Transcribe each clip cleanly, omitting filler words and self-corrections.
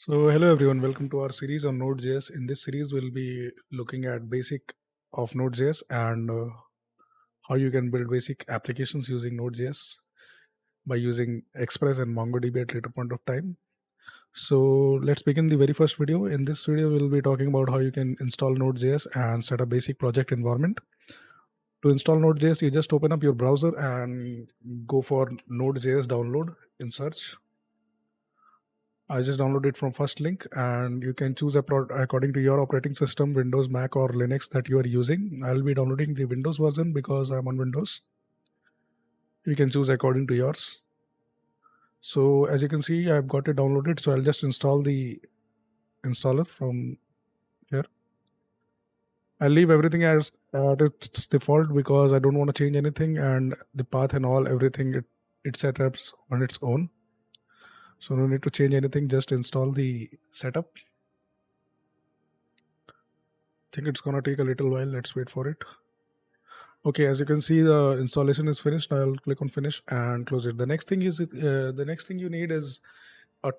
So hello everyone, welcome to our series on Node.js. In this series, we'll be looking at basic of Node.js and how you can build basic applications using Node.js by using Express and MongoDB at later point of time. So let's begin the very first video. In this video, we'll be talking about how you can install Node.js and set a basic project environment. To install Node.js, you just open up your browser and go for Node.js download in search. I just downloaded it from first link, and you can choose according to your operating system, Windows, Mac, or Linux that you are using. I'll be downloading the Windows version because I'm on Windows. You can choose according to yours. So as you can see, I've got it downloaded. So I'll just install the installer from here. I'll leave everything as at its default because I don't want to change anything, and the path and all, everything it sets up on its own. So no need to change anything, just install the setup. I think it's gonna take a little while. Let's wait for it. Okay, as you can see, the installation is finished. I'll click on finish and close it. The next thing you need is a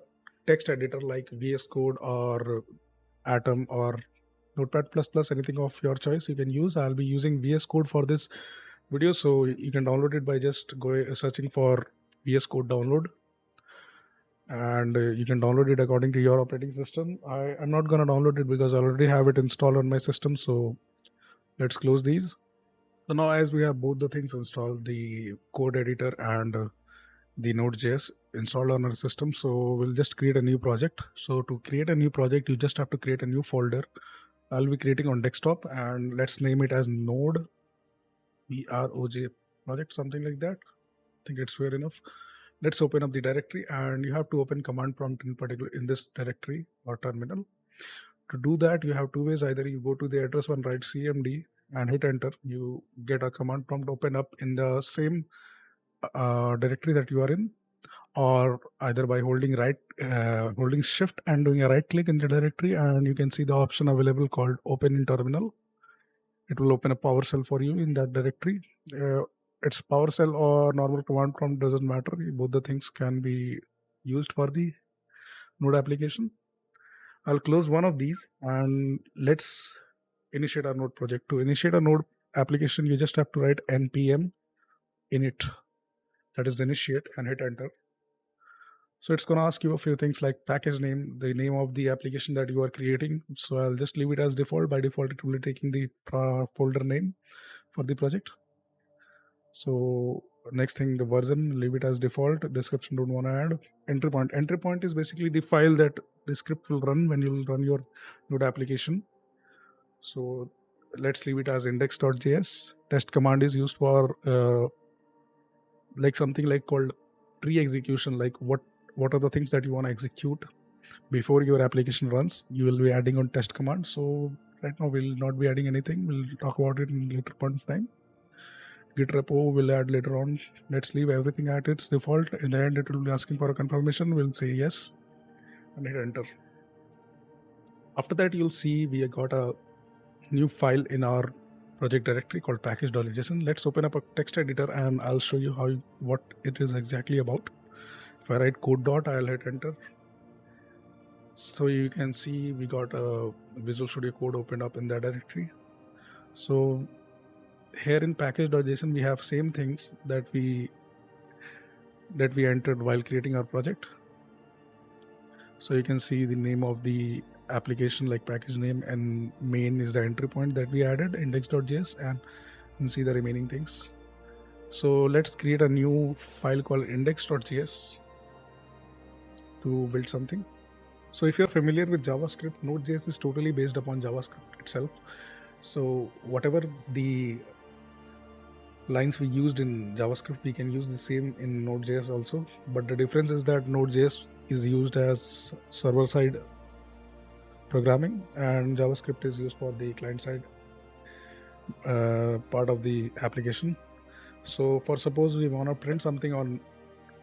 text editor like VS Code or Atom or Notepad++, anything of your choice you can use. I'll be using VS Code for this video, so you can download it by just searching for VS Code download, and you can download it according to your operating system. I'm not gonna download it because I already have it installed on my system. So let's close these. So now as we have both the things installed, the code editor and the Node.js installed on our system, so we'll just create a new project. So to create a new project, you just have to create a new folder. I'll be creating on desktop, and let's name it as Node PROJ project, something like that. I think it's fair enough. Let's open up the directory, and you have to open command prompt in particular in this directory or terminal. To do that, you have two ways. Either you go to the address one, write cmd and hit enter. You get a command prompt open up in the same directory that you are in, or either by holding shift and doing a right click in the directory, and you can see the option available called open in terminal. It will open a PowerShell for you in that directory. It's PowerShell or normal command prompt, doesn't matter. Both the things can be used for the Node application. I'll close one of these and let's initiate our Node project. To initiate a Node application, you just have to write npm init, that is initiate, and hit enter. So it's going to ask you a few things like package name, the name of the application that you are creating. So I'll just leave it as default. By default, it will be taking the folder name for the project. So next thing, the version, leave it as default. Description, don't want to add. Entry point. Entry point is basically the file that the script will run when you will run your Node application. So let's leave it as index.js. Test command is used for like something like called pre-execution, like what are the things that you want to execute before your application runs. You will be adding on test command. So right now we'll not be adding anything. We'll talk about it in later point of time. Git repo will add later on. Let's leave everything at its default. In the end, it will be asking for a confirmation. We'll say yes and hit enter. After that, you'll see we got a new file in our project directory called package.json. Let's open up a text editor and I'll show you what it is exactly about. If I write code dot, I'll hit enter. So you can see we got a Visual Studio Code opened up in that directory. So here in package.json, we have same things that we entered while creating our project. So you can see the name of the application like package name, and main is the entry point that we added, index.js, and you can see the remaining things. So let's create a new file called index.js to build something. So if you're familiar with JavaScript, Node.js is totally based upon JavaScript itself. So whatever the lines we used in JavaScript, we can use the same in Node.js also. But the difference is that Node.js is used as server-side programming and JavaScript is used for the client-side part of the application. So for suppose we want to print something on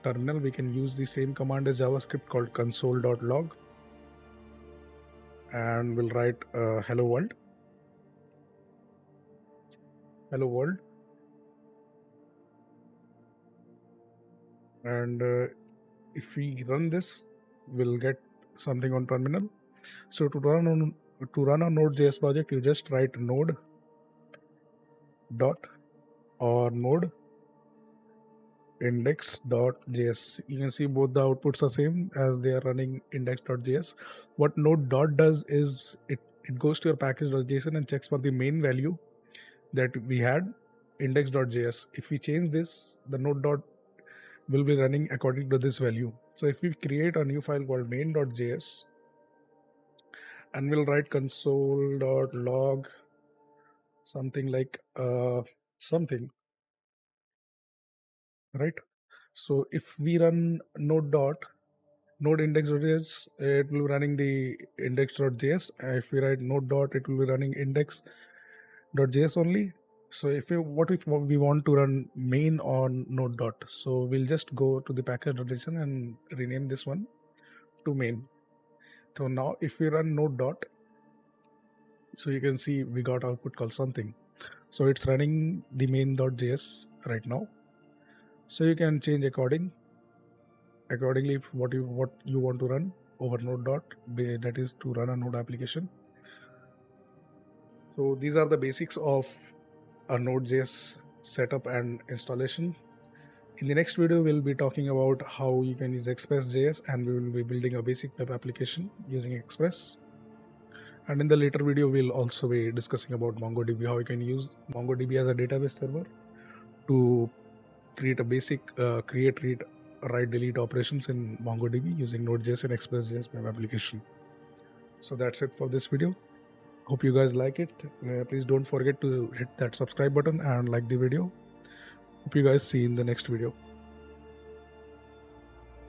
terminal, we can use the same command as JavaScript called console.log, and we'll write hello world. Hello world. And if we run this, we'll get something on terminal. So to run a Node.js project, you just write node dot or node index.js. You can see both the outputs are same as they are running index.js. What node dot does is it goes to your package.json and checks for the main value that we had, index.js. If we change this, the node dot will be running according to this value. So if we create a new file called main.js and we'll write console.log something like something, right? So if we run node index.js, it will be running the index.js. If we write node dot, it will be running index.js only. So if we want to run main on node dot, so we'll just go to the package.json and rename this one to main. So now if we run node dot, so you can see we got output called something. So it's running the main.js right now. So you can change accordingly what you want to run over node dot, that is to run a node application. So these are the basics of a Node.js setup and installation. In the next video, we'll be talking about how you can use Express.js, and we will be building a basic web application using Express. And in the later video, we'll also be discussing about MongoDB, how you can use MongoDB as a database server to create a basic create, read, write, delete operations in MongoDB using Node.js and Express.js web application. So that's it for this video. Hope you guys like it. Please don't forget to hit that subscribe button and like the video. Hope you guys see you in the next video.